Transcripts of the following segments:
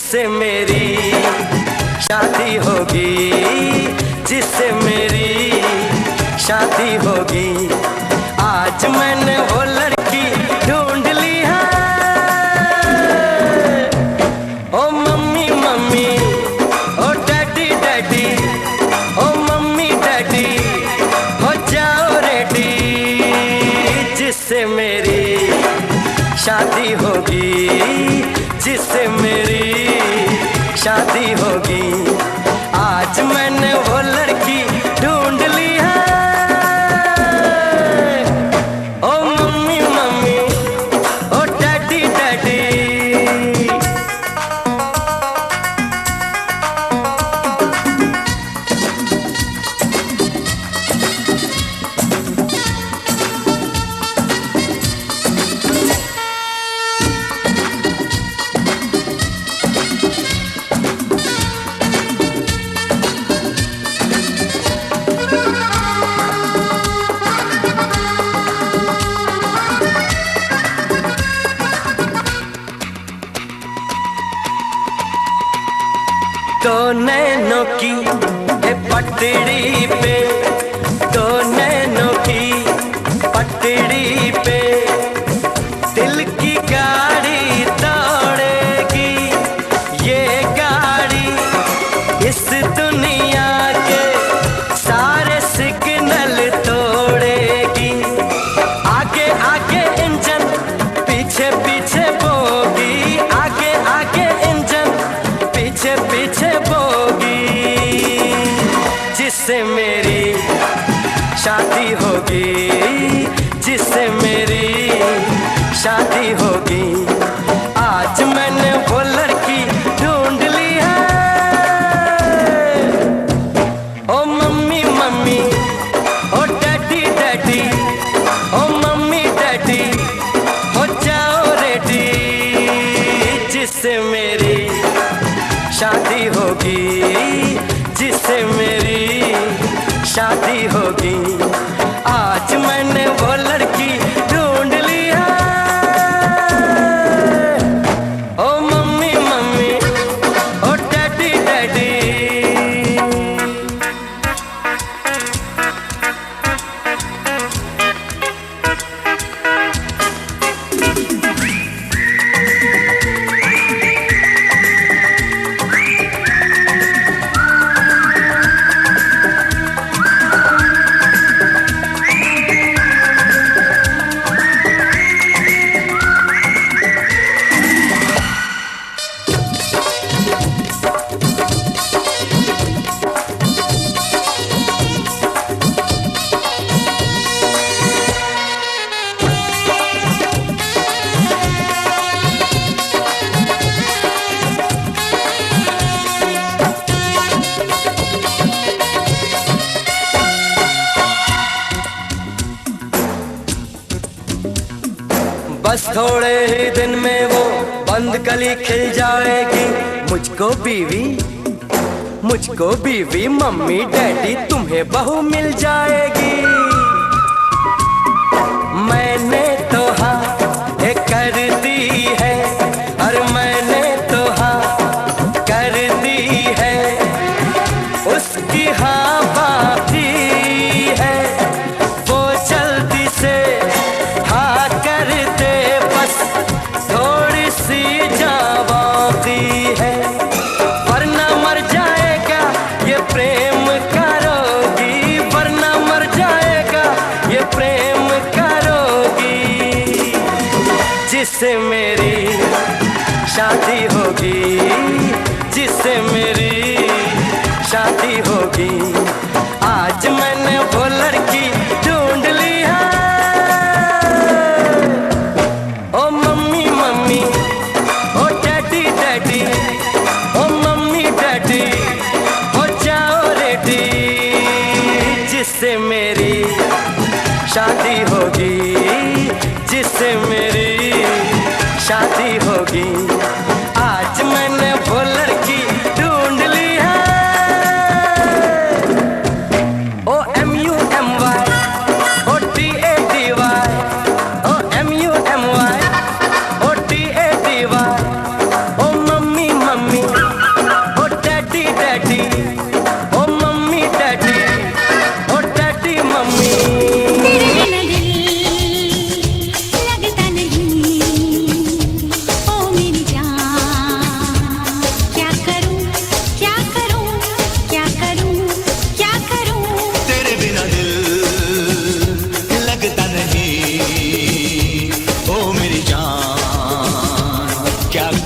जिससे मेरी शादी होगी, जिससे मेरी शादी होगी। आज मैंने वो लड़की ढूंढ ली है। ओ मम्मी मम्मी, ओ डैडी डैडी, ओ मम्मी डैडी, हो जाओ रेडी, जिससे मेरी शादी होगी, जिससे मेरी शादी होगी। आज मैंने वो लड़की ढूंढ ली है। ओ मम्मी मम्मी, ओ डैडी डैडी। दो नैनों की पटड़ी पे, दो नैनों की पटड़ी पे दिल की गाड़ी दौड़ेगी। ये गाड़ी इस दुनिया के सारे सिग्नल तोड़ेगी। आगे आगे इंजन, पीछे पीछे बोगी, आगे आगे इंजन, पीछे पीछे बोगी, जिससे मेरी शादी होगी, जिससे मेरी शादी होगी। आज मैंने वो लड़की ढूंढ ली है। ओ मम्मी मम्मी, ओ डैडी डैडी, ओ मम्मी डैडी, हो जाओ रेडी, जिससे मेरी शादी होगी, जिससे मेरी शादी होगी। आज मैंने वो लड़की ढूंढ ली है। ओ मम्मी मम्मी, ओ डैडी डैडी। बस थोड़े ही दिन में वो बंद कली खिल जाएगी। मुझको बीवी, मुझको बीवी, मम्मी डैडी, तुम्हें बहू मिल जाएगी। मैंने तो हाँ कर दी है, और मैंने तो हाँ कर दी है। उसकी हाँ बाकी है, वो जल्दी से हाँ कर दे, बस थोड़ी सी जावाती है। वरना मर जाएगा ये प्रेम करोगी, वरना मर जाएगा ये प्रेम करोगी, जिससे मेरी शादी होगी, जिससे मेरी शादी होगी। आज मैंने वो लड़की ढूंढ ली है। ओ मम्मी मम्मी, ओ डैडी डैडी, ओ मम्मी डैडी, हो जाओ रेडी, जिससे मेरी शादी होगी, जिससे मेरी शादी होगी। आज मैंने वो लड़की ढूंढ ली है। ओ MUMY, ओ DADY, ओ MUMY, ओ DADY, ओ मम्मी मम्मी,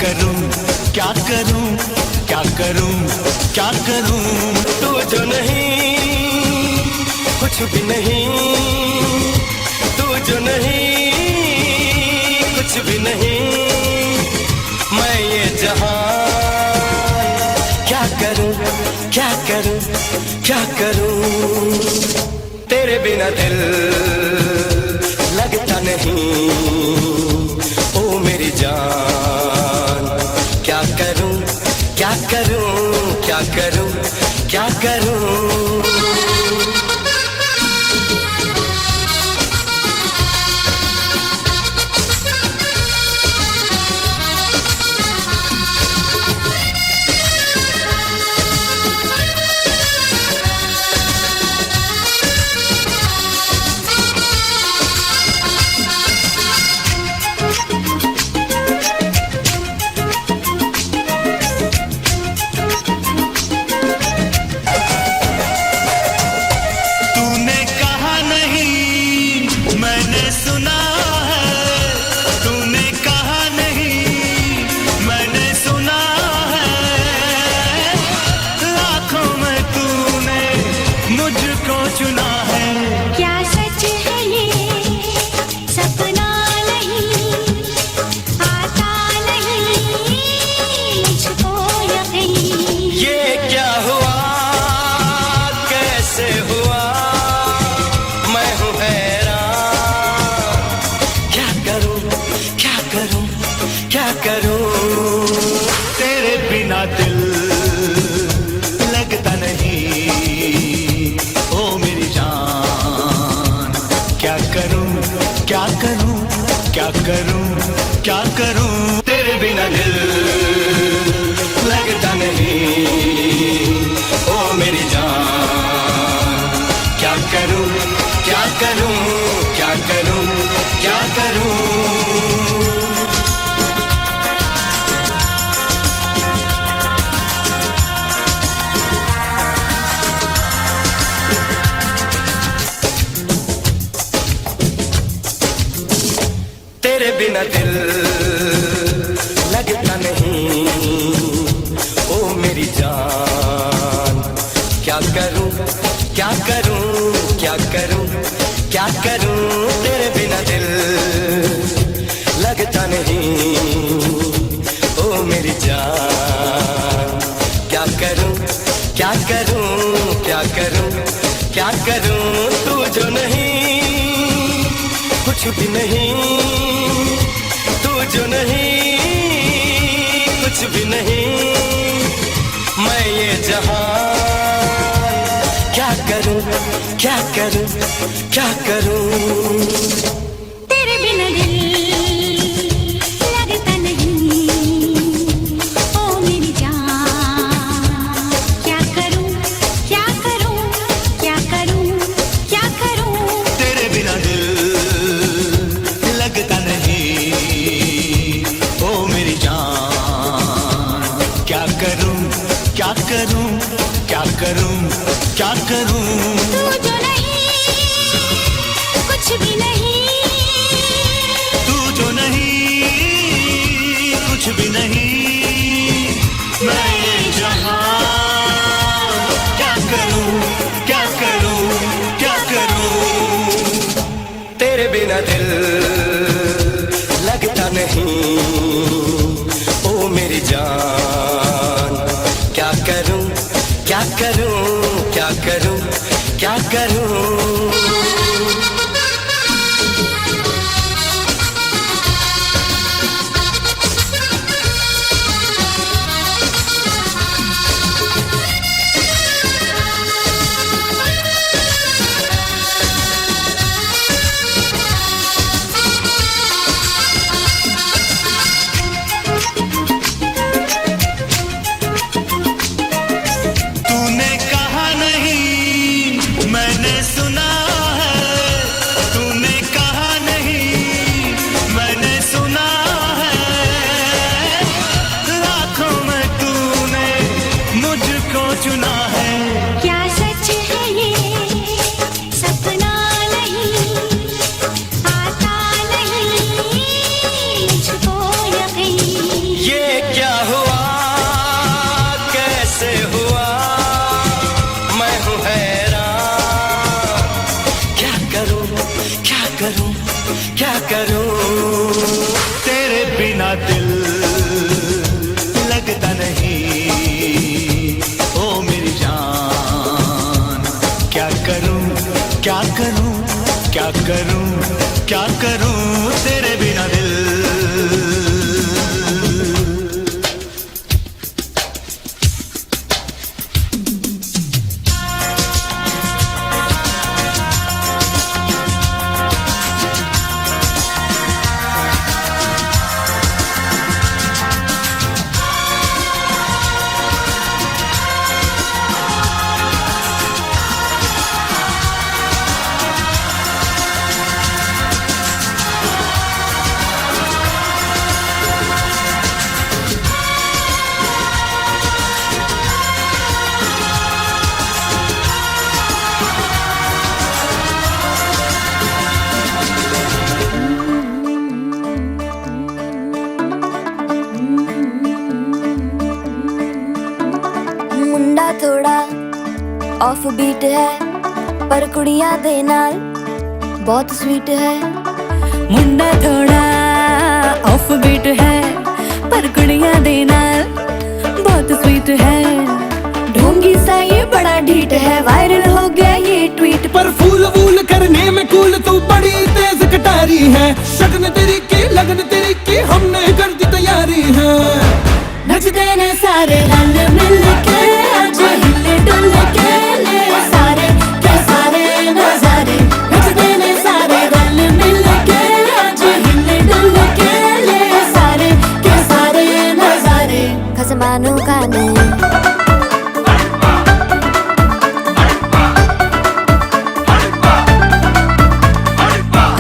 करूं क्या करूं क्या करूं क्या करूं। तू जो नहीं कुछ भी नहीं, तू जो नहीं कुछ भी नहीं, मैं ये जहां क्या करूं क्या करूं क्या करूं। तेरे बिना दिल लगता नहीं, ओ मेरी जान क्या करूं क्या करूं क्या करूं क्या करूं। तेरे बिना दिल लगता नहीं, ओ मेरी जान क्या करूं क्या करूं क्या करूं क्या करूं। तेरे बिना दिल लगता नहीं, ओ मेरी जान क्या करूं क्या करूं क्या करूं क्या करूं। तेरे बिना दिल लगता नहीं, ओ मेरी जान क्या करूं क्या करूं क्या करूं क्या करूं। तेरे बिना दिल लगता नहीं, ओ मेरी जान क्या करूं क्या करूं क्या करूं क्या करूं। तू जो नहीं कुछ भी नहीं, तू जो नहीं कुछ भी नहीं, मैं ये जहां क्या करूं क्या करूं क्या करूं। तेरे बिना दिल लगता नहीं, ओ मेरी जान क्या करूं क्या करूं क्या करूं क्या करूं। तेरे बिना दिल लगता नहीं, ओ मेरी जान क्या करूं क्या करूं क्या करूं क्या करूं। तू जो नहीं कुछ भी नहीं, तू जो नहीं कुछ भी नहीं, मैं ये जहां क्या करूं क्या करूं क्या करूं। तेरे बिना दिल लगता नहीं, ओ मेरी जान क्या करूं क्या करूं क्या करूं क्या करूं। तूने कहा नहीं मैंने करूं तेरे बिना दिल। मुंडा थोड़ा ऑफ बीट है पर कुड़ियां दे नाल बहुत स्वीट है। मुंडा थोड़ा ऑफ बीट है पर कुड़ियां दे नाल बहुत स्वीट है। ढोंगी सा ये बड़ा ढीठ है, वायरल हो गया ये ट्वीट। पर फूल वूल करने में कूल तू बड़ी तेज कटारी है। शगन तेरी की लगन तेरी की हमने कर दी तैयारी है। नचते ने सारे रंग मिल के आज हिले डुल के ले सारे के सारे नजारे। नचते ने सारे रंग मिल के आज हिले डुल के ले सारे के सारे नजारे। खसमानू खाने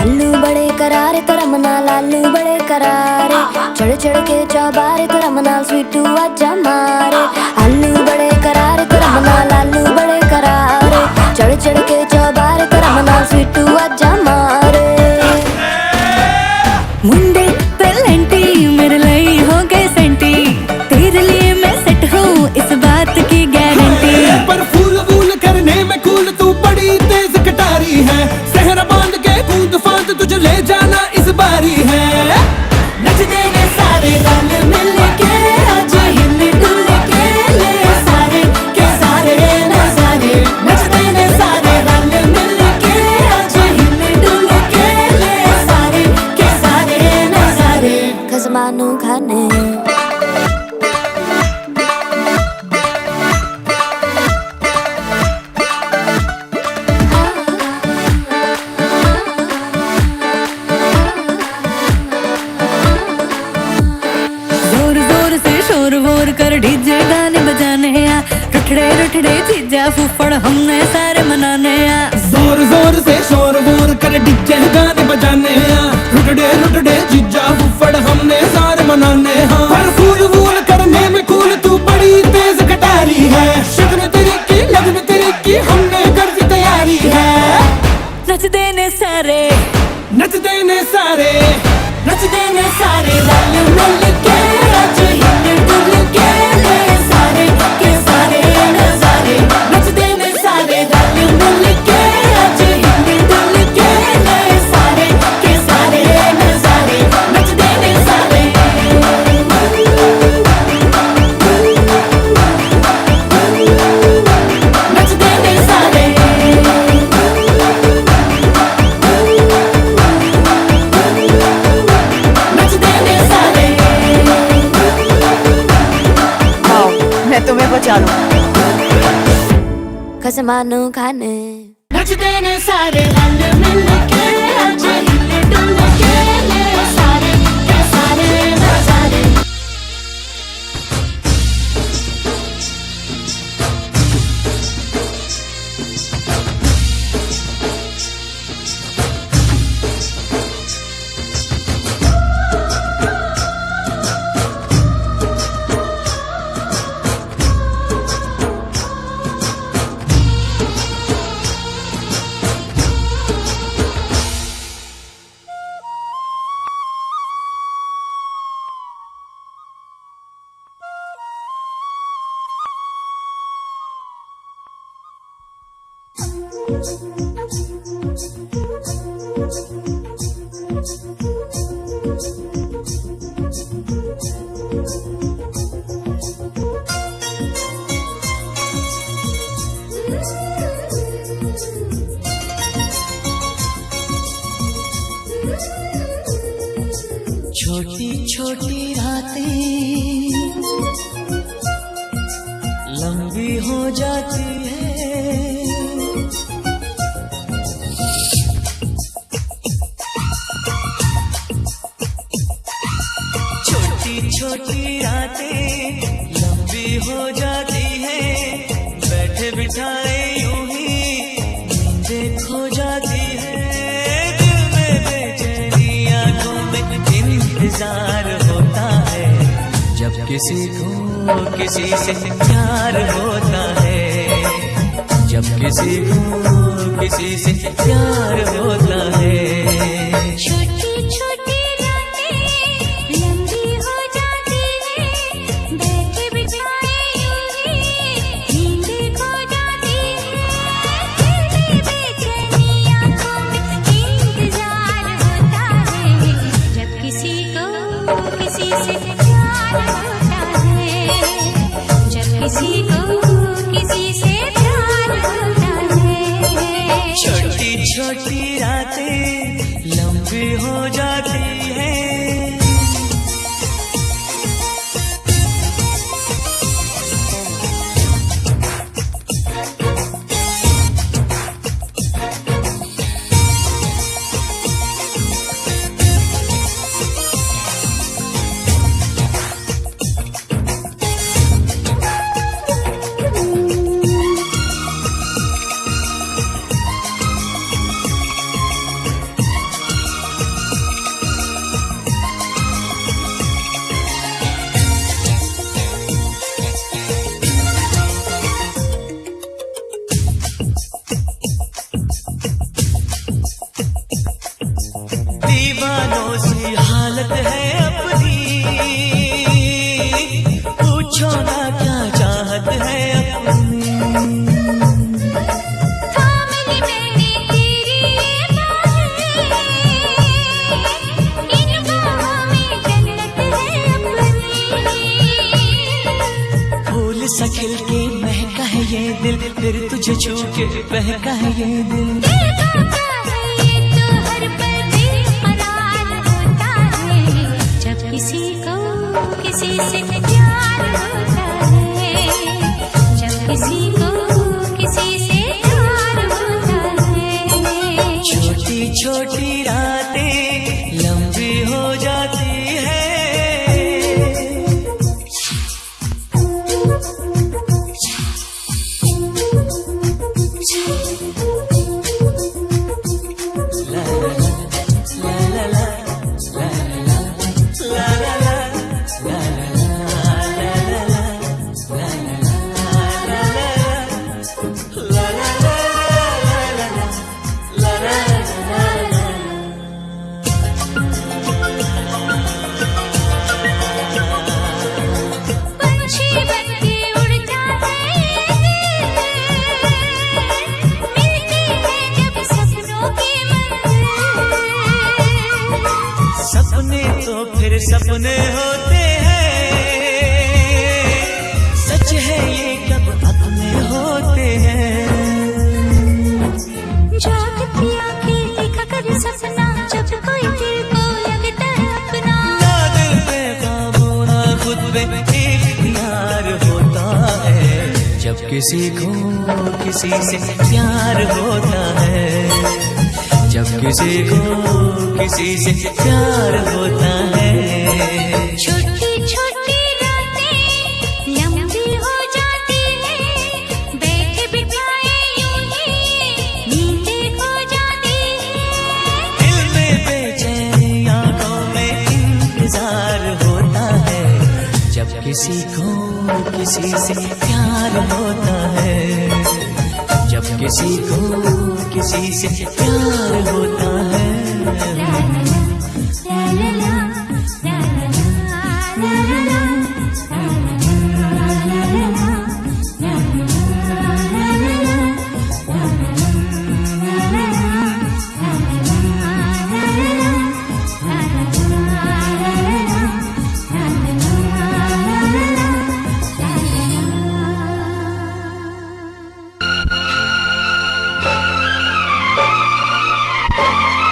आलू बड़े करारे तो रमना लालू बड़े करारे। चढ़ चढ़ के चौबारे तो रमना स्वीटू आजा मारे। आलू बड़े करारे तो रमना लालू बड़े करारे। चढ़ चढ़ के चौबारे तो रमना स्वीटू आजा मारे। मुंडे पेलेंटी मेरे लिए हो गए सेंटी, तेरे लिए मैं सेट हूँ इस बात की गारंटी। पर फूल वूल करने में कूल तू बड़ी तेज कटारी है। सहरा बांध के कूद फांद तुझे ले जाना इस बारी है। नचते ने सारे रंग मिल के आज हिले डुल के ले सारे के सारे नजारे। नचते ने सारे रंग मिल के आज हिले डुल के ले सारे के सारे नजारे। खसमानू खाने जोर जोर से शोर वोर कर डीजे गाने बजाने आ। रुठड़े रुठड़े चीजा फूफड़ हमने सारे मनाने आ। जोर जोर से शोर वोर कर डीजे गाने बजाने हैं। रुटड़े रुटड़े जीजा फुफड़ हमने सारे मनाने हैं। पर फूल वूल करने में कूल तू बड़ी तेज कटारी है। शगन तेरी की लगन तेरी की हमने कर दी तैयारी है। नचते ने सारे नचते ने सारे नचते ने सारे रंग मिल के आज हिले डुल के ले सारे के सारे नजारे। नचते ने सारे रंग मिल के आज हिले डुल के ले सारे के सारे नजारे। नचते ने सारे नचते ने सारे नचते ने सारे। मैं तुम्हें बचा लूं। खसमानू खाने नचते ने सारे रंग मिल के आज हिले डुल के ले सारे के सारे नजारे। जाती है। छोटी छोटी रातें लंबी हो जाती है, बैठे बिठाए यूं ही नींदें खो जाती है। दिल में बेचैनी, आंखों में इंतजार होता है, जब किसी को किसी से प्यार होता है, जब किसी को किसी से प्यार होता है। छोटी छोटी रातें लंबी हो जाती है, बैठे बिठाए यूं ही नींदें खो जाती है। दिल में बेचैनी, आंखों में इंतजार होता है, जब किसी को किसी से प्यार होता है, जब किसी को किसी से प्यार होता है। छोटी छोटी रातें लंबी हो जाती है। दीवानों सी हालत है अपनी, पूछो ना क्या चाहत है अपनी। थामली मैंने तेरी बाहें, इन बाहों में जन्नत है अपनी। फूल सा खिल के महका है ये दिल, फिर तुझे छू के बहका है ये दिल। दिल कहता है ये तो हर पल बेकरार होता है, जब किसी को किसी से प्यार होता है, जब किसी को किसी से प्यार होता है। छोटी छोटी रातें लंबी हो जाती है। पंछी बनके उड़ जाता है ये दिल, मिलती है जब सपनों की मंजिल। सपने तो फिर सपने होते हैं, सच है ये कब अपने होते हैं। जागती आंखें देखा कर सपना, जब कोई दिल को लगता है अपना। ना दिल पे काबू ना खुद पे इख्तियार होता है, जब किसी को किसी से प्यार होता है, जब किसी को किसी से प्यार होता है। छोटी छोटी रातें लंबी हो जाती है, बैठे बिठाए यूं ही नींदें खो जाती है। दिल में बेचैनी, आंखों में इंतजार होता है, जब किसी को किसी से प्यार होता है, जब किसी को किसी से प्यार होता है। ला ला ला ला ला ला ला ला La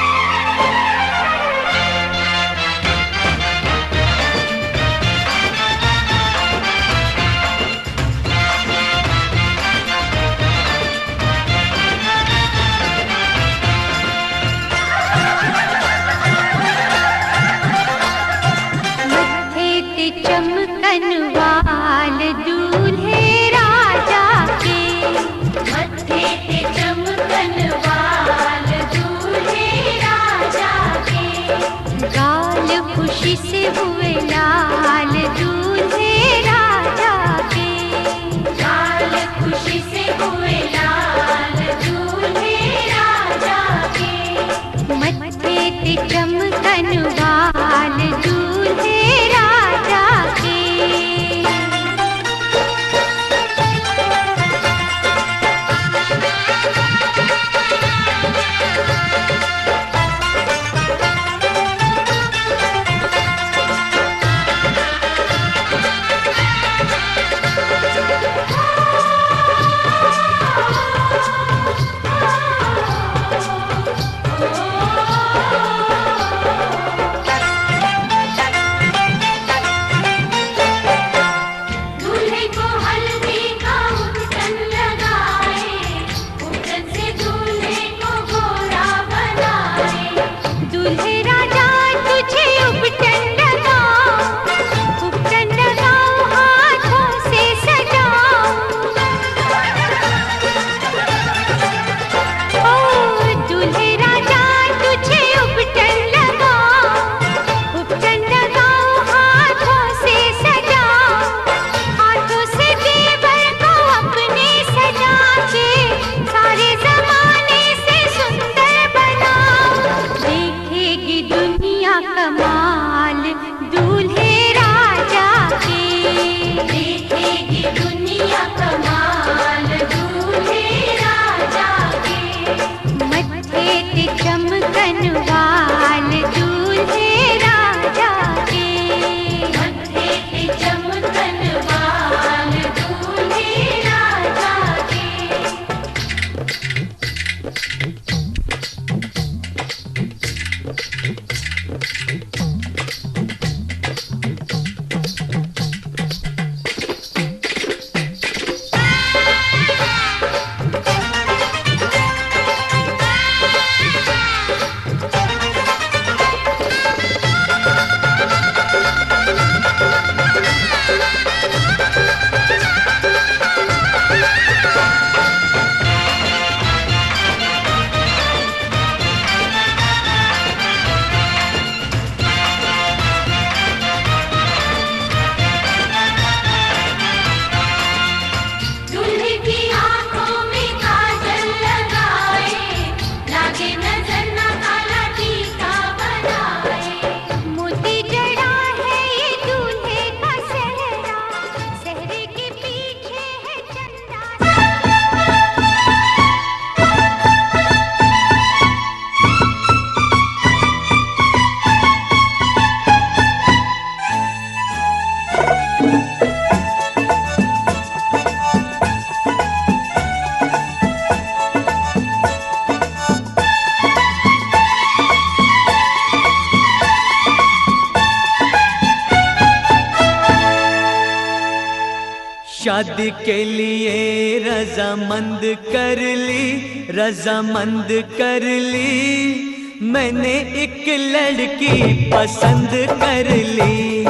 शादी के लिए रजामंद कर ली, रजामंद कर ली। मैंने एक लड़की पसंद कर ली।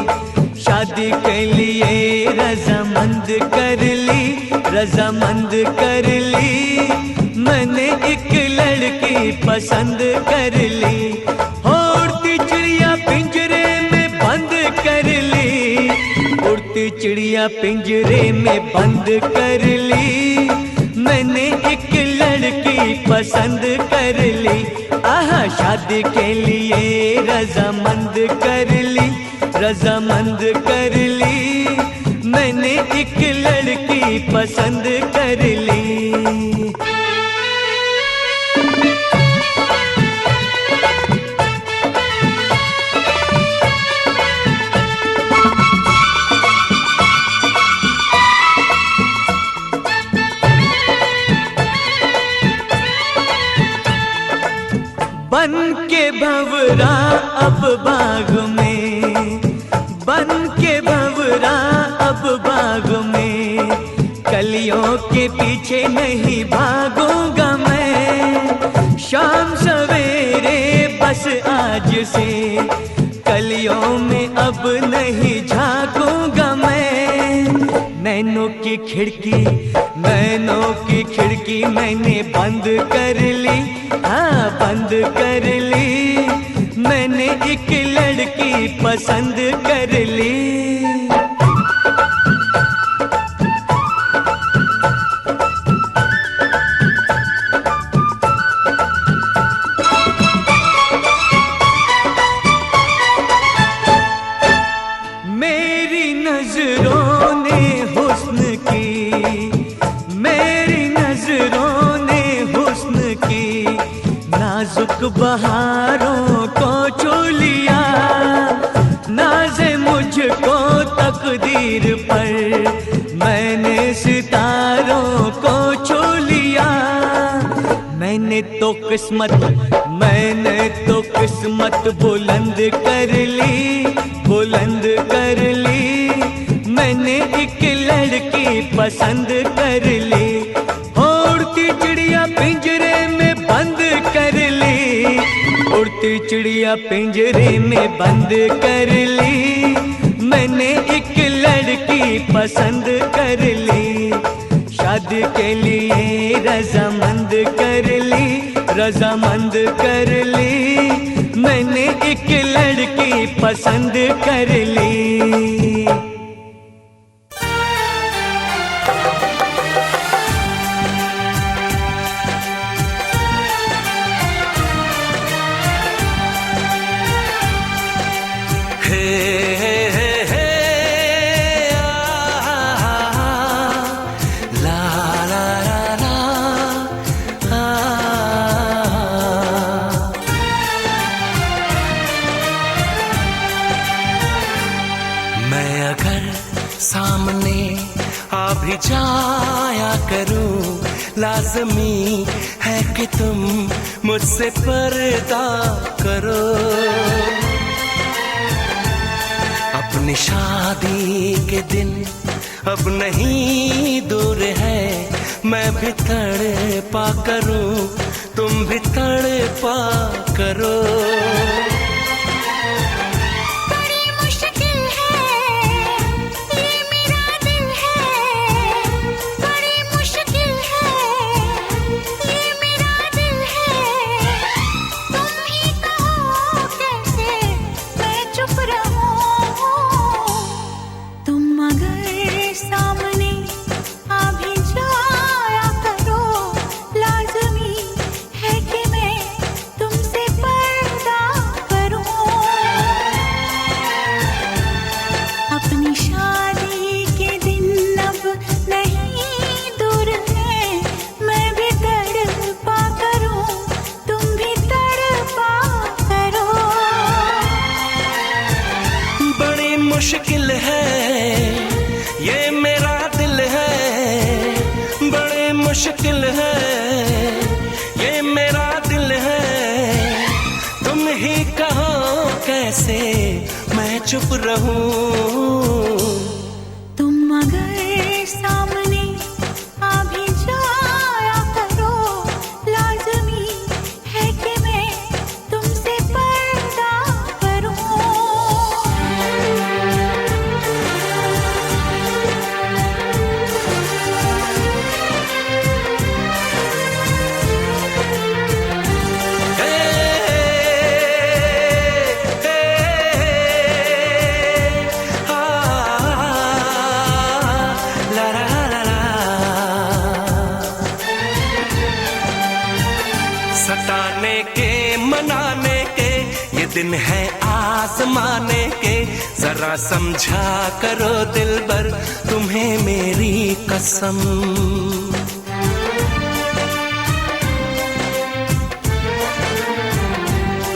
शादी के लिए रजामंद कर ली, रजामंद कर ली। मैंने एक लड़की पसंद कर ली। उड़ती चिड़िया पिंजरे में बंद कर ली, उड़ती चिड़िया पिंजरे में बंद कर ली। मैंने एक लड़की पसंद कर ली। आहा, शादी के लिए रजामंद कर ली, रजामंद कर ली। मैंने एक लड़की पसंद कर ली। बन के भंवरा अब बाग में, बन के भंवरा अब बाग में। कलियों के पीछे नहीं भागूंगा मैं। शाम सवेरे बस आज से कलियों में अब नहीं झांकूंगा मैं। नैनों की खिड़की, नैनों की खिड़की मैंने बंद कर ली। हाँ, बंद कर ली। मैंने एक लड़की पसंद कर ली। मेरी नजरों ने हुस्न की, मेरी नजरों ने हुस्न की। नाजुक बहारों को छू लिया, नाज़े मुझको तकदीर पर। मैंने सितारों को छू लिया। मैंने तो किस्मत, मैंने तो किस्मत बुलंद कर ली, बुलंद कर ली। मैंने एक लड़की पसंद कर ली। उड़ती चिड़िया पिंजरे में बंद कर ली, उड़ती चिड़िया पिंजरे में बंद कर ली। मैंने एक लड़की पसंद कर ली। शादी के लिए रजामंद कर ली, रजामंद कर ली। मैंने एक लड़की पसंद कर ली। सामने आ भी जाया करूं, लाज़मी है कि तुम मुझसे पर्दा करो। अपनी शादी के दिन अब नहीं दूर है। मैं भी तड़पा करूं, तुम भी तड़पा करो। मुश्किल है ये मेरा दिल है, बड़े मुश्किल है ये मेरा दिल है। तुम ही कहो कैसे मैं चुप रहूं। तुम अगर सामने आ भी जाया करो, लाज़मी है कि मैं तुमसे पर्दा करूं। सताने के मनाने के ये दिन है आजमाने के, जरा समझा करो दिलबर तुम्हें मेरी कसम।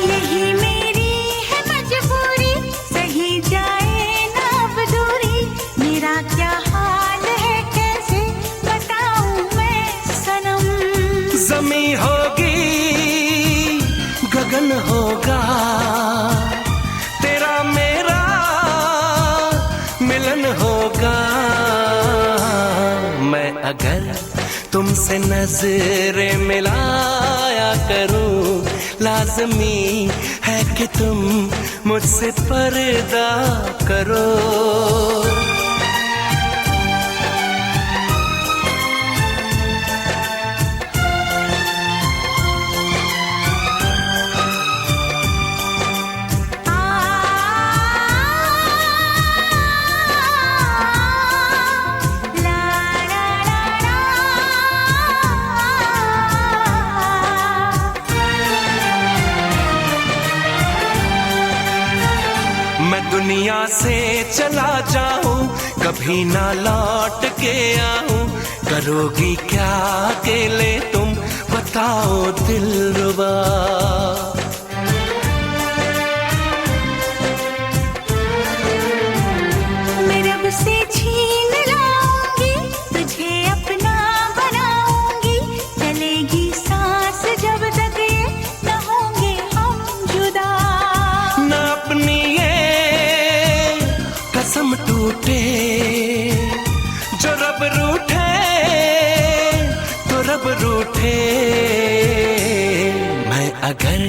यही मेरी है मजबूरी, सही जाए ना अब दूरी, मेरा क्या हाल है कैसे बताऊं मैं सनम। ज़मीं होगी गगन होगा, तेरा मेरा मिलन होगा। मैं अगर तुमसे नजरें मिलाया करूं, लाज़मी है कि तुम मुझसे पर्दा करो। मैं दुनिया से चला जाऊं, कभी ना लौट के आऊं, करोगी क्या अकेले तुम बताओ दिलरुबा। मैं रब से छीन लाऊंगी, तुझे अपना बनाऊंगी, चलेगी सांस जब तक ये न होंगे हम जुदा। न अपनी ये कसम टूटे, जो रब रूठे तो रब रूठे। मैं अगर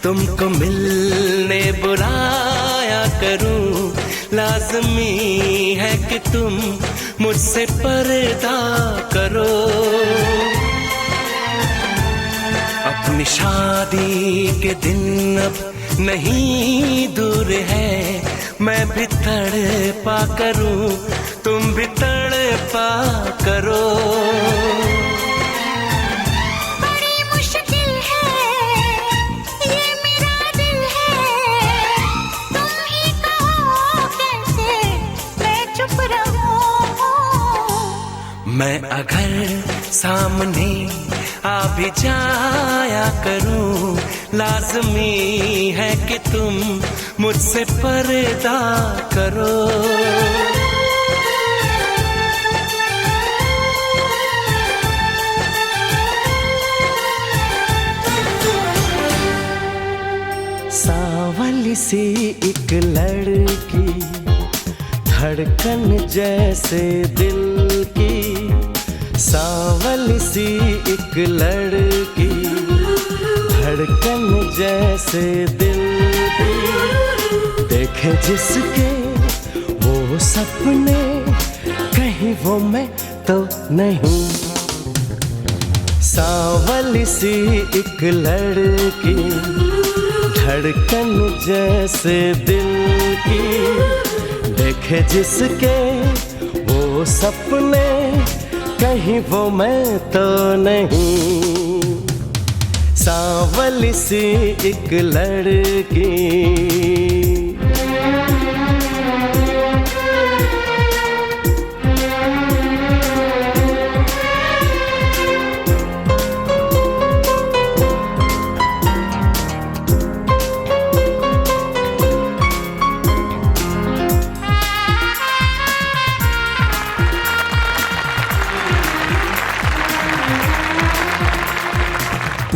तुमको मिलने बुलाया करूं, लाज़मी है कि तुम मुझसे पर्दा करो। अपनी शादी के दिन अब नहीं दूर है, मैं भी तड़पा करूं, तुम भी तड़पा करो। बड़ी मुश्किल है ये मेरा दिल है, तुम ही कहो कैसे मैं चुप रहूं। मैं अगर सामने आ भी जाया करूं, लाज़मी है कि तुम मुझसे पर्दा करो। सावली सी एक लड़की, धड़कन जैसे दिल की, सावली सी एक लड़की, धड़कन जैसे दिल की। देखे जिसके वो सपने, कहीं वो मैं तो नहीं। सावली सी एक लड़की, धड़कन जैसे दिल की। देखे जिसके वो सपने, कहीं वो मैं तो नहीं। सांवली सी एक लड़की।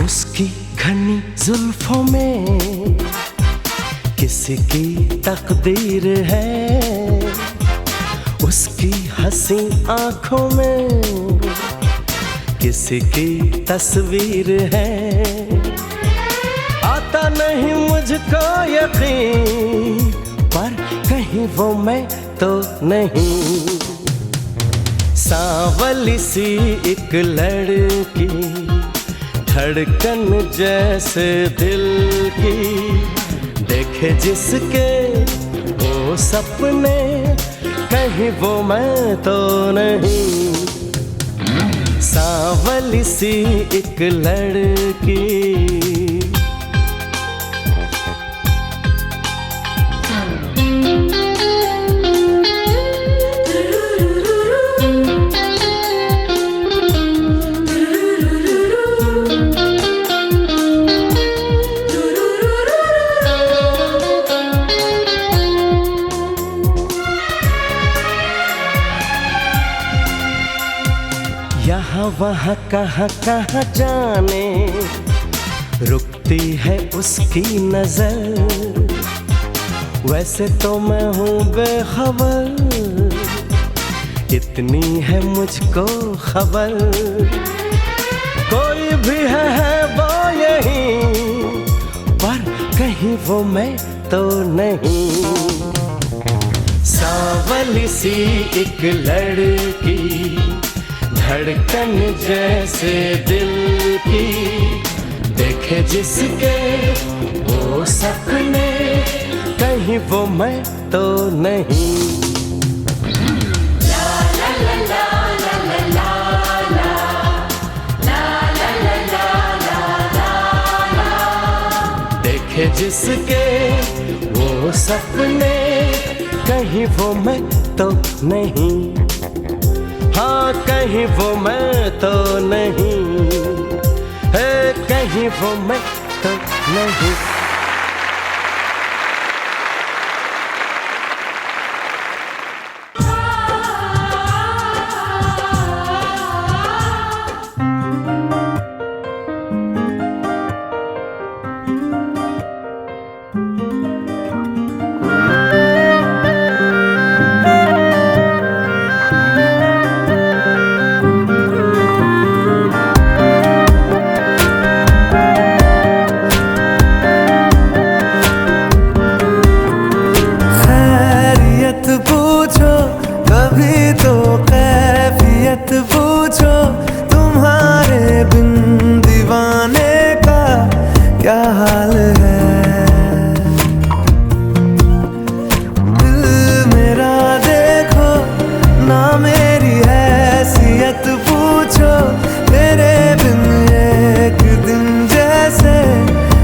उसकी घनी जुल्फों में किसी की तकदीर है, उसकी हंसी आंखों में किसी की तस्वीर है। आता नहीं मुझको यकीन, पर कहीं वो मैं तो नहीं। सांवली सी एक लड़की, धड़कन जैसे दिल की, देखे जिसके वो सपने, कहीं वो मैं तो नहीं। सांवली सी एक लड़की। यहाँ वहाँ कहाँ कहाँ जाने, रुकती है उसकी नजर। वैसे तो मैं हूँ बेखबर, इतनी है मुझको खबर। कोई भी है वो यहीं, पर कहीं वो मैं तो नहीं। सांवली सी एक लड़की, धड़कन जैसे दिल की, देखे जिसके वो सपने, कहीं वो मैं तो नहीं। देखे जिसके वो सपने, कहीं वो मैं तो नहीं। हाँ कहीं वो मैं तो नहीं है, कहीं वो मैं तो नहीं। पूछो तुम्हारे बिन दीवाने का क्या हाल है। दिल मेरा देखो ना मेरी हैसियत पूछो, तेरे बिन एक दिन जैसे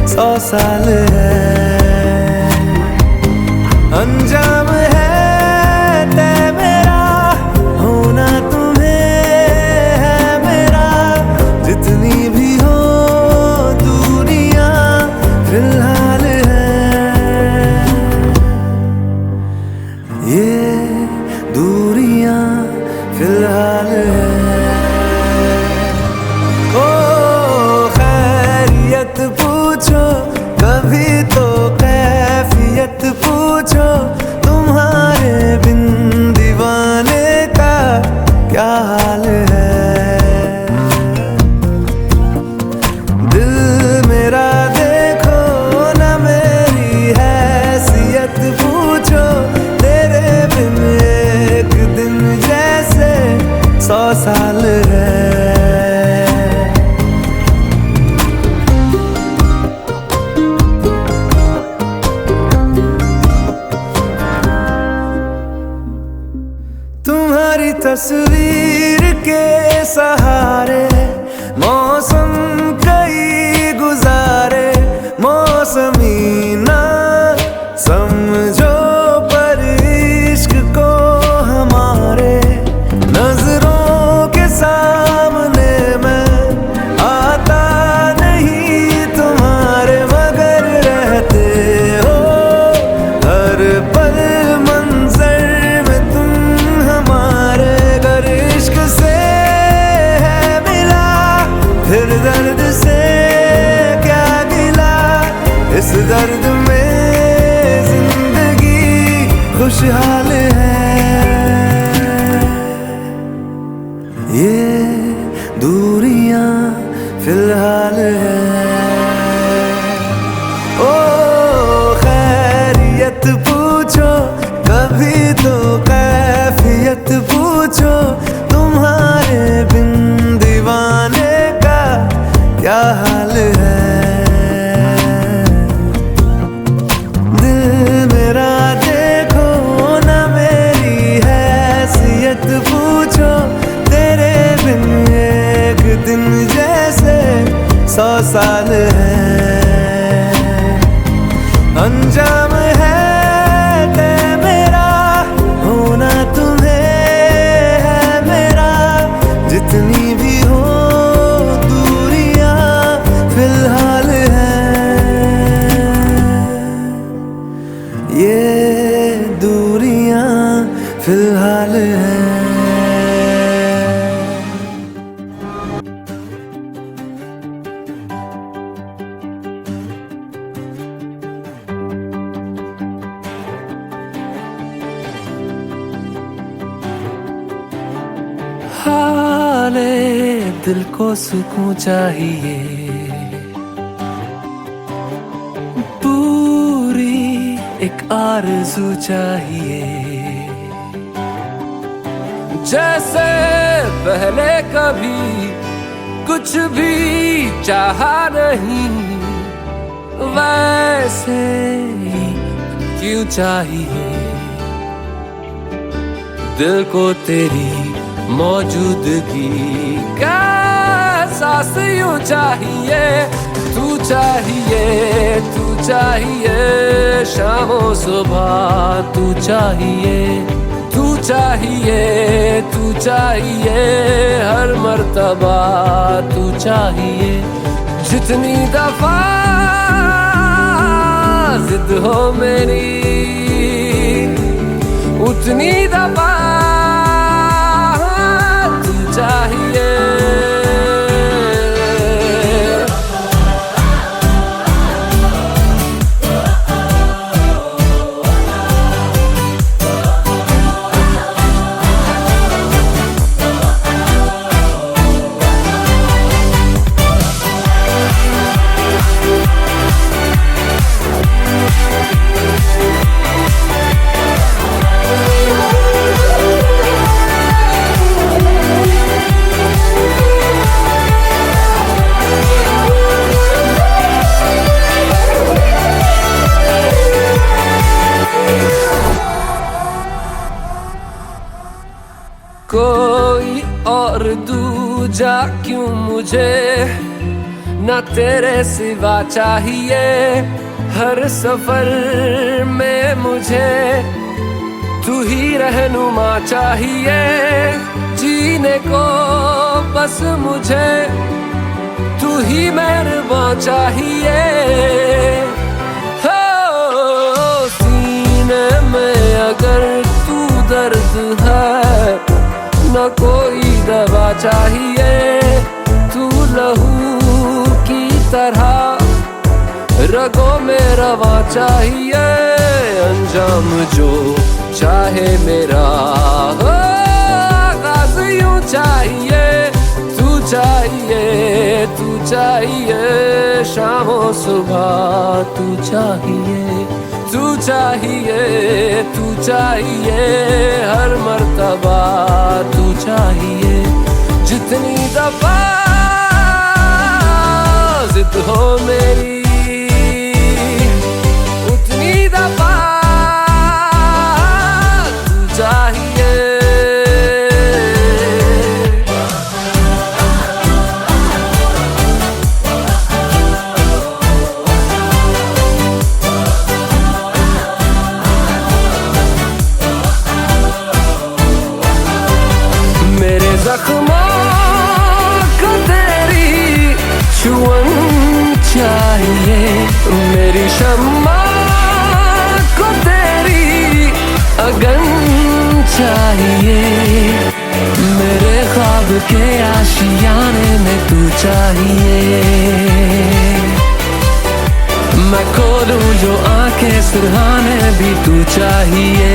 100 साल है। अंजाम है तय मेरा होना, फिलहाल है। ओ खैरियत पूछो कभी तो कैफियत पूछो, तुम्हारे बिन दीवाने का क्या हाल है। दिल मेरा देखो ना मेरी हैसियत पूछो, तेरे बिन एक दिन जैसे 100 साल है। तुम्हारी तस्वीर के सहारे मौसम कई गुजारे, मौसमी ना समझो पर इश्क को हमारे। नजरों के सामने मैं आता नहीं तुम्हारे, मगर रहते हो हर पल मंजर में तुम हमारे। अगर इश्क से है मिला फिर दर्द से क्या गिला, इस दर्द में जिंदगी खुशहाल है। वाले दिल को सुकून चाहिए, पूरी एक आरज़ू चाहिए। जैसे पहले कभी कुछ भी चाहा नहीं, वैसे ही क्यों चाहिए दिल को तेरी मौजूदगी का एहसास यूं चाहिए। तू चाहिए, तू चाहिए, शामों सुबह तू चाहिए, तू चाहिए, तू चाहिए, हर मर्तबा तू चाहिए। जितनी दफा जिद हो मेरी, उतनी दफा तू चाहिए। कोई और दूजा क्यों मुझे न तेरे सिवा चाहिए। हर सफर में मुझे तू ही रहनुमा चाहिए। जीने को बस मुझे तू ही मेहरबान चाहिए। हो सीने में अगर तू दर्द है, न कोई दवा चाहिए। तू लहू की तरह रगों में रवा चाहिए। अंजाम जो चाहे मेरा हो, आगाज़ यूं चाहिए। तू चाहिए, तू चाहिए, शामों सुबह तू चाहिए, तू चाहिए, तू चाहिए, हर मर्तबा तू चाहिए। जितनी दफा जिद हो मेरी, उतनी दफा तू चाहिए। मेरे जख्मों को तेरी छुअन चाहिए। मेरी शम्मा को तेरी अगन चाहिए। मेरे ख्वाब के आशियाने में तू चाहिए। मैं खोलूं जो आंखें सिरहाने भी तू चाहिए।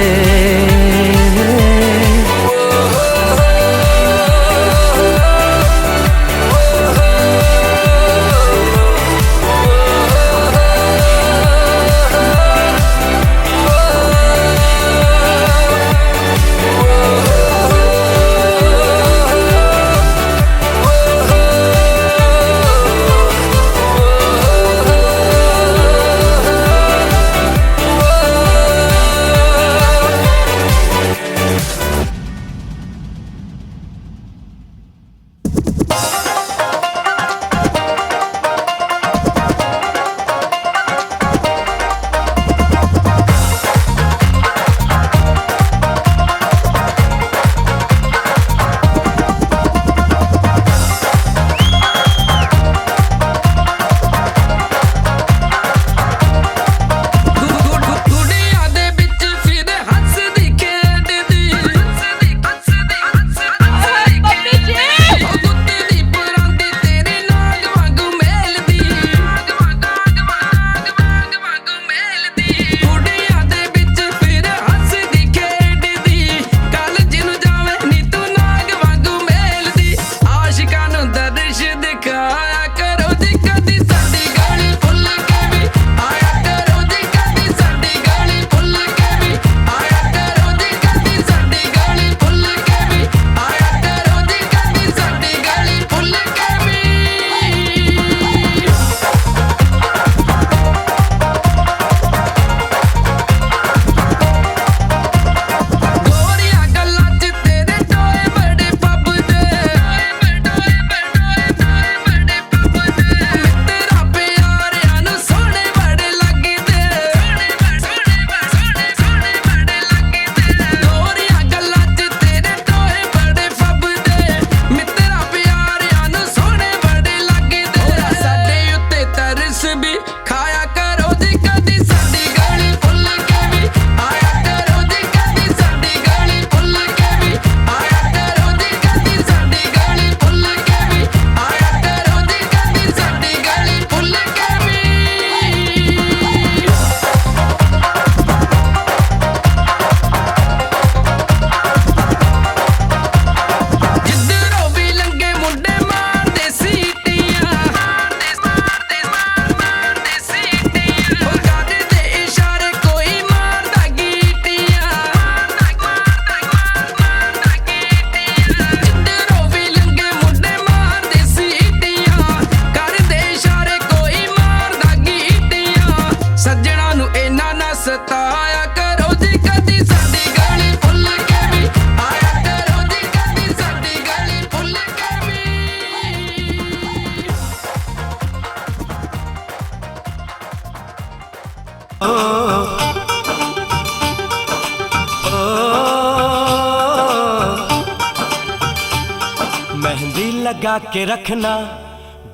मेहंदी लगा के रखना,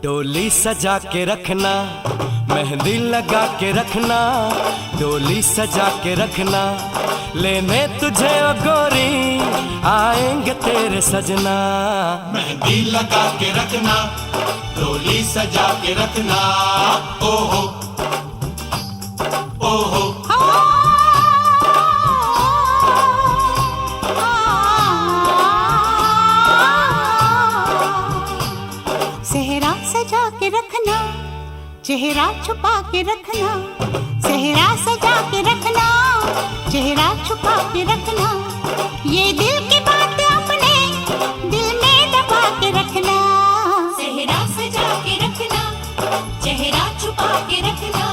डोली सजा के रखना, मेहंदी लगा के रखना, डोली सजा के रखना, लेने तुझे ओ गोरी आएंगे तेरे सजना। मेहंदी लगा के रखना, डोली सजा के रखना, ओहो ओहो। सेहरा सजा के रखना, चेहरा छुपा के रखना, सेहरा सजा के रखना, चेहरा छुपा के रखना, ये दिल की बात अपने दिल में दबा के रखना। सेहरा सजा के रखना, चेहरा छुपा के रखना,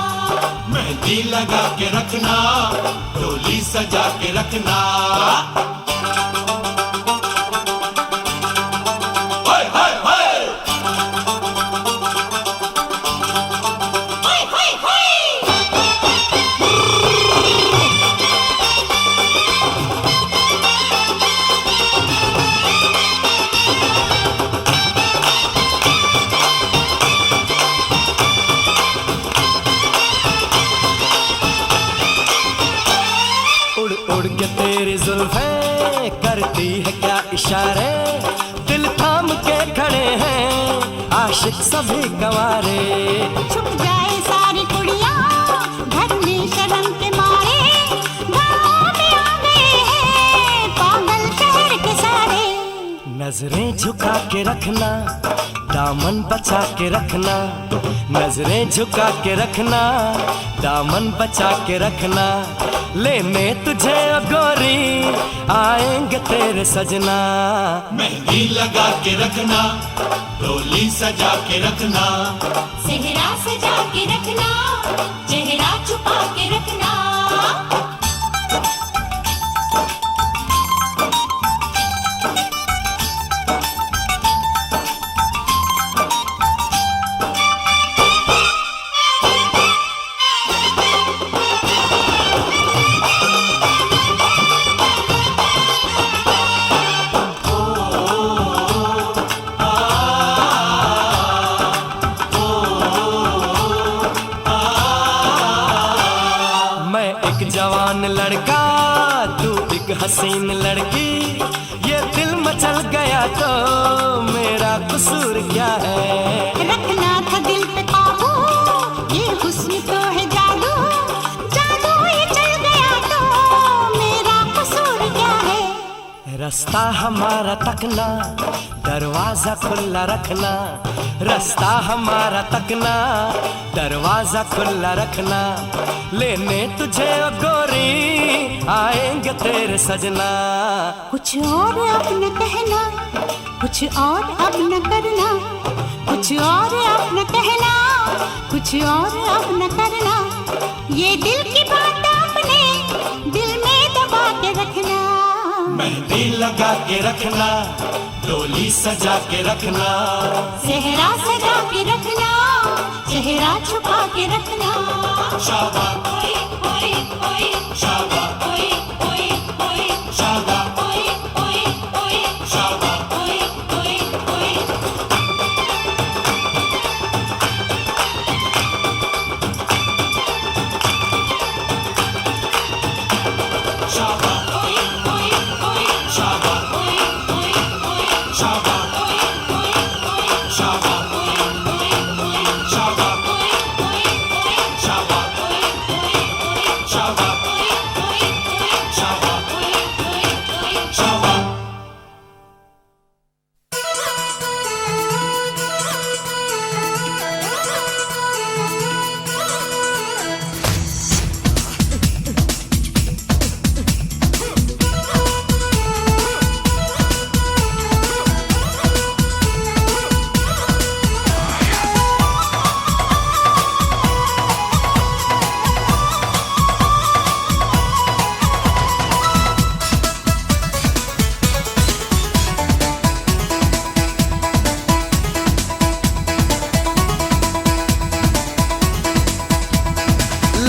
मेहंदी लगा के रखना, डोली सजा के रखना। उड़ के तेरी जुल्फें करती है क्या इशारे, दिल थाम के खड़े हैं आशिक सभी गंवारे। छुप जाए सारी कुड़ियाँ घर में शर्म के मारे, गाँव में आ गए हैं पागल शहर के सारे। नजरें झुका के रखना, दामन बचा के रखना, नजरें झुका के रखना, दामन बचा के रखना, लेने तुझे ओ गोरी आएंगे तेरे सजना। मेहंदी लगा के रखना, डोली सजा के रखना, सेहरा सजा के रखना, चेहरा छुपा के रखना। जवान लड़का तू एक हसीन लड़की, ये दिल मचल गया तो मेरा कसूर क्या है। रखना था दिल पे काबू, ये हुस्न तो है जादू, जादू ये चल गया तो मेरा कसूर क्या है। रास्ता हमारा तकना, दरवाजा खुला रखना, रास्ता हमारा तकना, दरवाजा खुला रखना, लेने तुझे ओ गोरी आएंगे तेरे सजना। कुछ और अब न कहना, कुछ और अब न करना, कुछ और अब न कहना, कुछ और अब न करना, ये दिल की बात अपने दिल में दबा के रखना। मेहंदी लगा के रखना, डोली सजा के रखना, सेहरा सजा के रखना, चेहरा छुपा के रखना। शाबा ओए ओए ओए शाबा ओए ओए ओए शाबा ओए ओए ओए शाबा ओए ओए ओए। शाबा ओए ओए ओए शाबा ओए ओए ओए शाबा ओए ओए ओए शाबा ओए ओए शाबा ओए ओए ओए शाबा ओए ओए ओए शाबा ओए ओए ओए शाबा ओए ओए ओए। शाबा।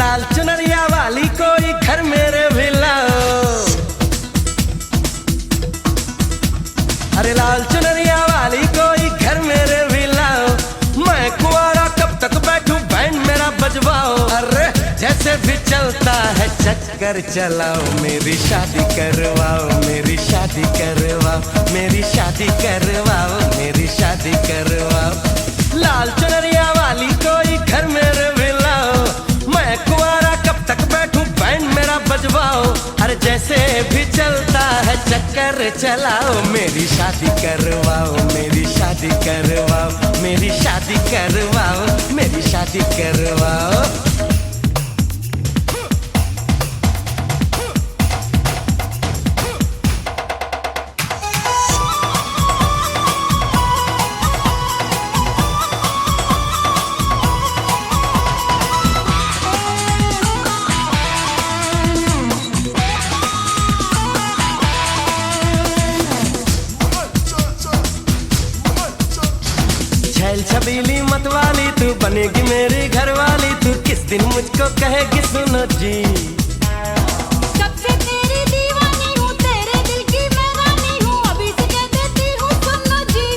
लाल चुनरिया वाली कोई घर मेरे भी लाओ, अरे लाल चुनरिया वाली जैसे भी चलता है चक्कर चलाओ मेरी शादी करवाओ मेरी शादी करवाओ मेरी शादी करवाओ मेरी शादी करवाओ। लाल चुनरिया वाली कोई घर मेरे मिलाओ, मैं कुंवारा कब तक बैठूं बैंड मेरा बजवाओ। अरे जैसे भी चलता है चक्कर चलाओ मेरी शादी करवाओ मेरी शादी करवाओ मेरी शादी करवाओ मेरी शादी करवाओ। छैल छबीली मत वाली तू बनेगी मेरी घरवाली, तू किस दिन मुझको कहेगी सुनो जी। कब से तेरी दीवानी हूँ, तेरे दिल की मैं रानी हूँ, अभी से कह देती हूँ सुनो जी।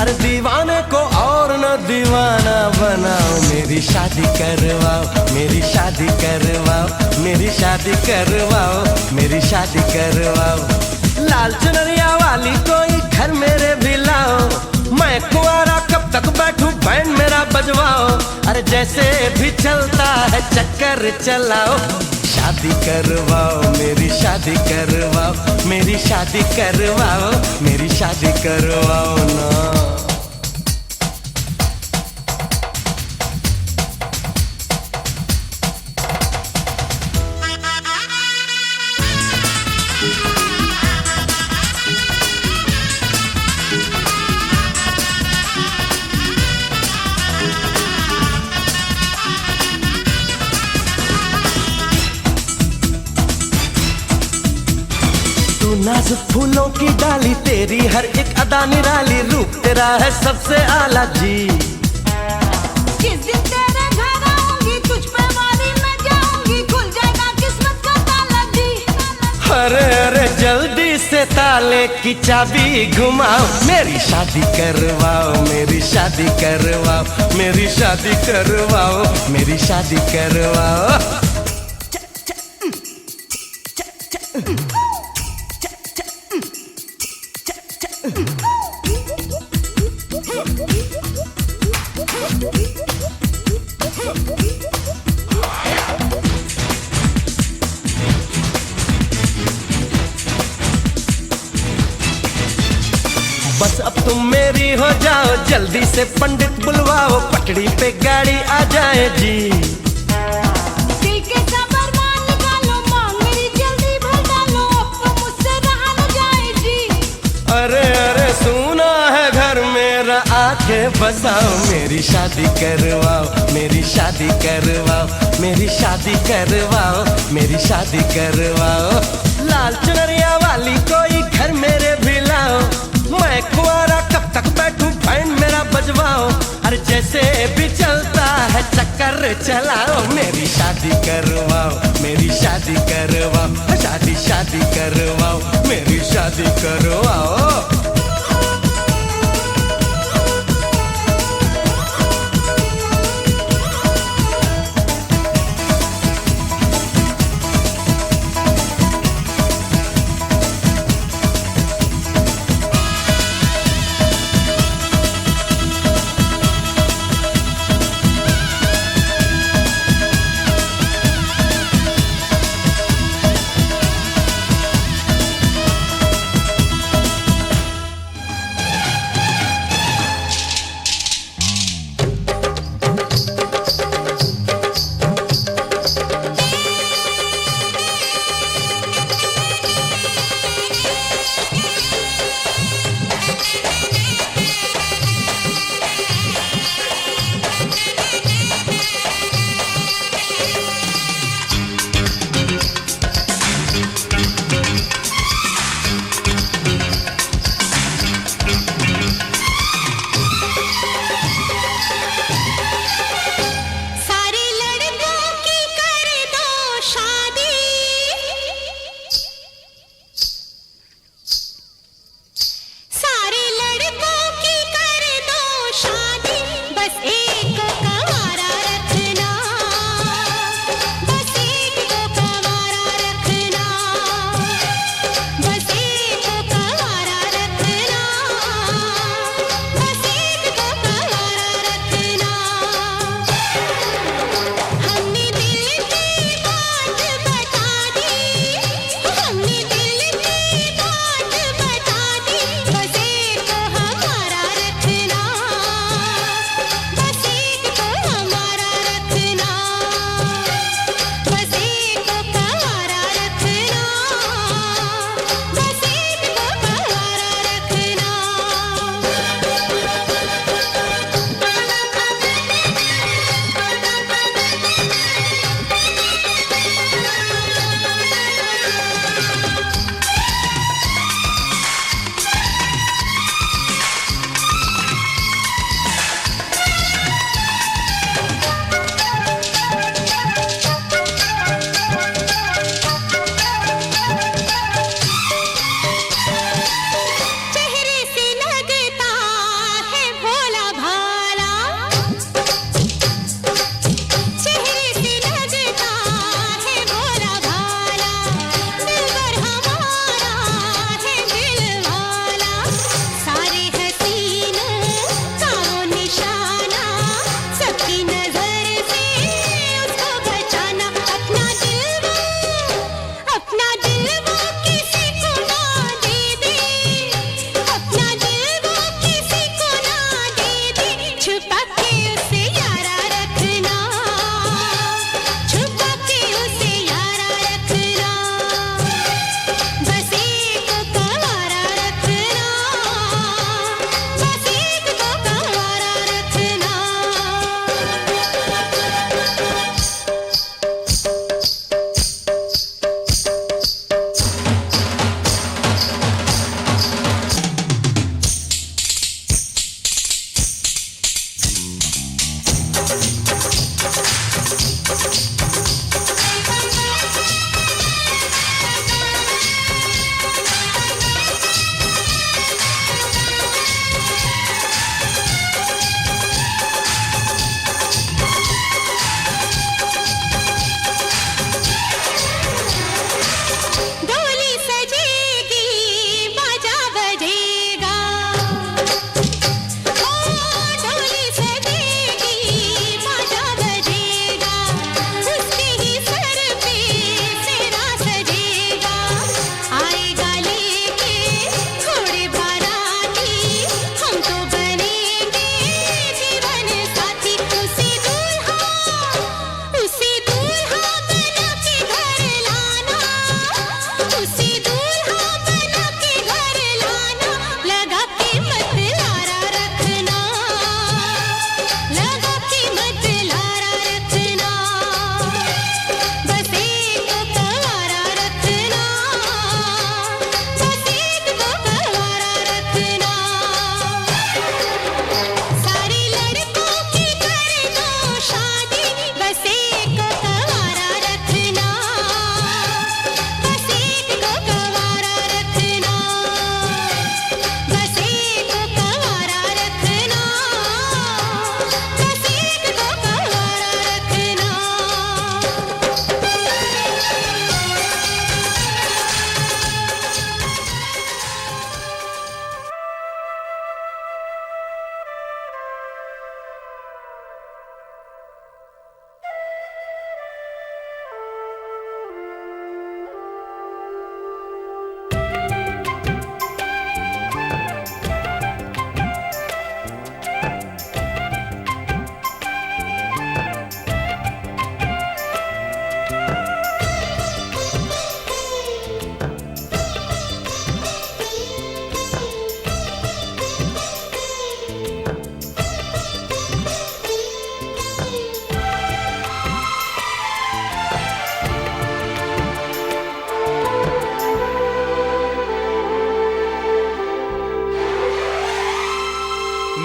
अरे दीवाने को और न दीवाना बनाओ मेरी शादी करवाओ मेरी शादी करवाओ मेरी शादी करवाओ मेरी शादी करवाओ। लाल चुनरिया वाली कोई घर मेरे भी लाओ, मैं कुंवारा कब तक बैठूं बैंड मेरा बजवाओ। अरे जैसे भी चलता है चक्कर चलाओ शादी करवाओ मेरी शादी करवाओ मेरी शादी करवाओ मेरी शादी करवाओ ना। नाजुक फूलों की डाली तेरी हर एक अदा निराली, रूप तेरा है सबसे आला जी। किस दिन तेरे घर आऊंगी, तुझ पे वाली मैं जाऊंगी, खुल जाएगा किस्मत का ताला जी। अरे अरे जल्दी से ताले की चाबी घुमाओ मेरी शादी करवाओ मेरी शादी करवाओ मेरी शादी करवाओ मेरी शादी करवाओ। बस अब तुम मेरी हो जाओ, जल्दी से पंडित बुलवाओ, पटड़ी पे गाड़ी आ जाए जी। दिल के सबर मान निकालो, मांग मेरी जल्दी भर डालो, अब तो मुझसे रहा न जाए जी। अरे अरे सुना है घर मेरा आके बसाओ मेरी शादी करवाओ मेरी शादी करवाओ मेरी शादी करवाओ मेरी शादी करवाओ। लाल चुनरिया वाली कोई घर मेरे भी लाओ, मैं कुंवारा कब तक बैठूं बैंड मेरा बजवाओ। अरे जैसे भी चलता है चक्कर चलाओ मेरी शादी करवाओ मेरी शादी करवाओ शादी शादी करवाओ मेरी शादी करवाओ।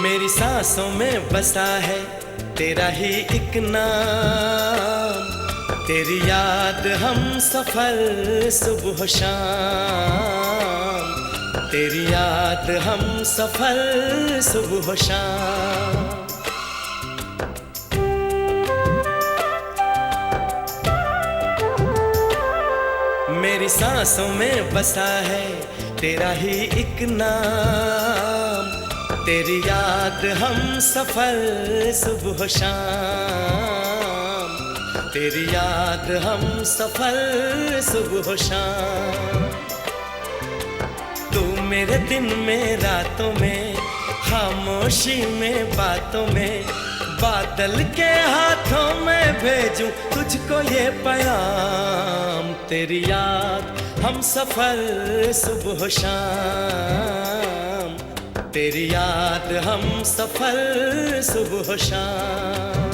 मेरी सांसों में बसा है तेरा ही एक नाम, तेरी याद हम सफर सुबह शाम, तेरी याद हम सफर सुबह शाम। मेरी सांसों में बसा है तेरा ही एक नाम, तेरी याद हम सफर सुबह शाम, तेरी याद हम सफर सुबह शाम। तू मेरे दिन में रातों में, खामोशी में बातों में, बादल के हाथों में भेजूं तुझको ये पैगाम, तेरी याद हम सफर सुबह शाम, तेरी याद हम सफर सुबह शाम।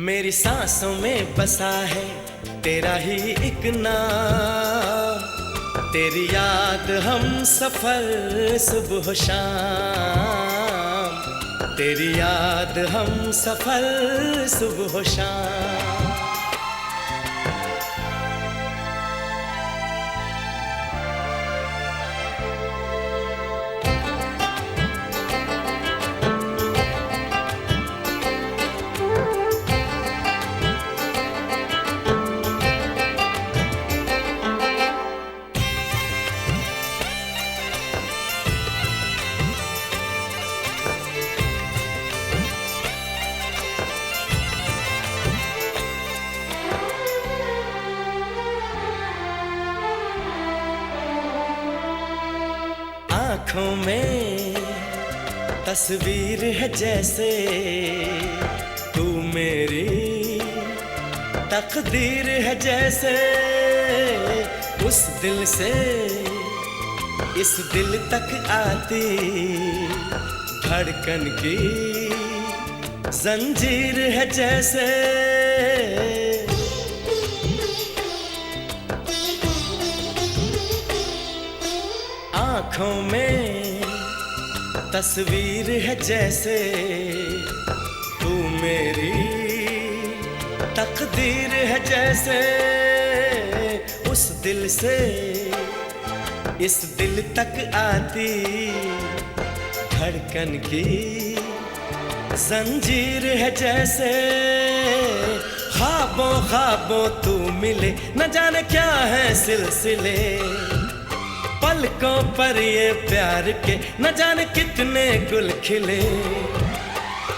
मेरी सांसों में बसा है तेरा ही एक नाम, तेरी याद हम सफर सुबह शाम, तेरी याद हम सफर सुबह शाम। आँखों में तस्वीर है जैसे तू मेरी तकदीर है जैसे, उस दिल से इस दिल तक आती धड़कन की जंजीर है जैसे। आँखों में तस्वीर है जैसे तू मेरी तकदीर है जैसे, उस दिल से इस दिल तक आती धड़कन की जंजीर है जैसे। ख्वाबों ख्वाबों तू मिले न जाने क्या है सिलसिले, पलकों पर ये प्यार के न जाने कितने गुल खिले,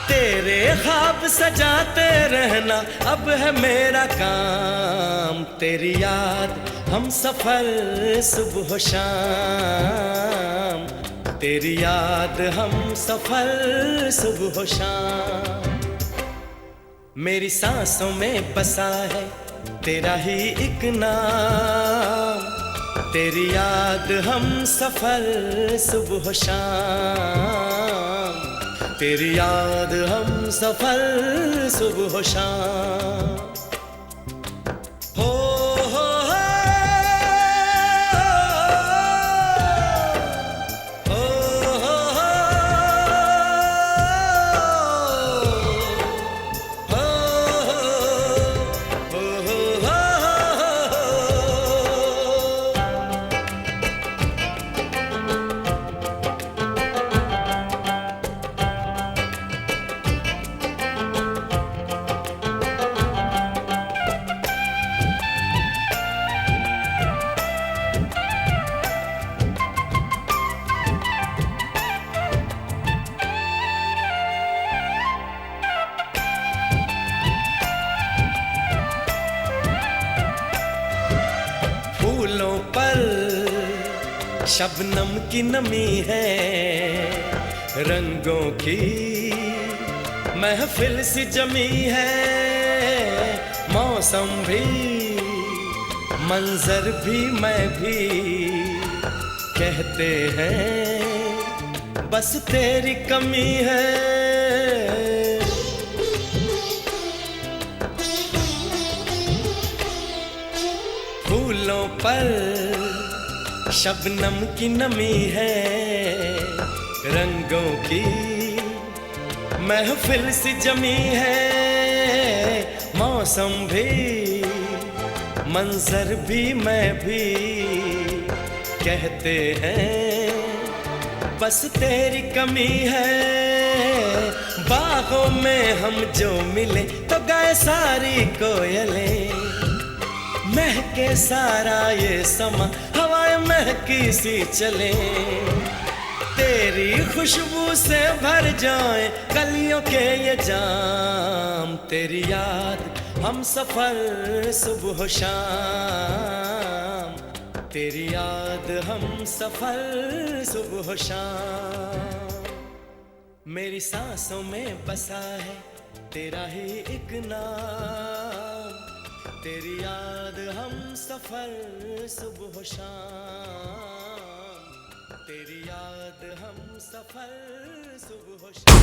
तेरे ख्वाब सजाते रहना अब है मेरा काम, तेरी याद हम सफर सुबह शाम, तेरी याद हम सफर सुबह शाम। मेरी सांसों में बसा है तेरा ही एक नाम, तेरी याद हम सफर सुबह शाम, तेरी याद हम सफर सुबह शाम। हो हो फूलों पर शबनम की नमी है, रंगों की महफिल सी जमी है, मौसम भी मंजर भी मैं भी कहते हैं बस तेरी कमी है। फूलों पर शबनम की नमी है, रंग रंगों की महफिल सी जमी है, मौसम भी मंजर भी मैं भी कहते हैं बस तेरी कमी है। बागों में हम जो मिले तो गाए सारी कोयलें, महके सारा ये समा हवाएं महकी सी चले, तेरी खुशबू से भर जाए गलियों के ये जाम। तेरी याद हम सफर सुबह शाम, तेरी याद हम सफर सुबह शाम। मेरी सांसों में बसा है तेरा ही एक नाम, तेरी याद हम सफर सुबह शाम, तेरी याद हम सफर सुबह शाम।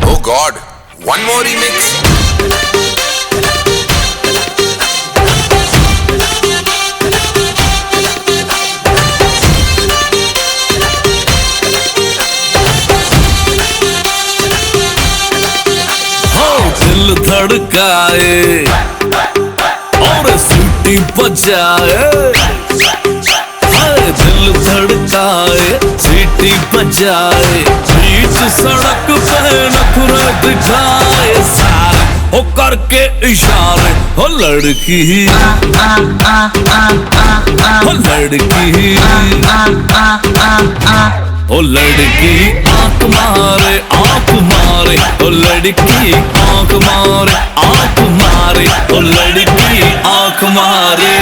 Oh God, one more remix. दिल धड़काए और सीटी बजाए, दिल धड़काए सीटी बजाए, बीच सड़क पे नखरे दिखाए सारे हो करके इशारे। हो लड़की हो लड़की ओ लड़की आंख मारे आंख मारे, ओ लड़की आंख मारे आंख मारे, ओ लड़की आंख मारे।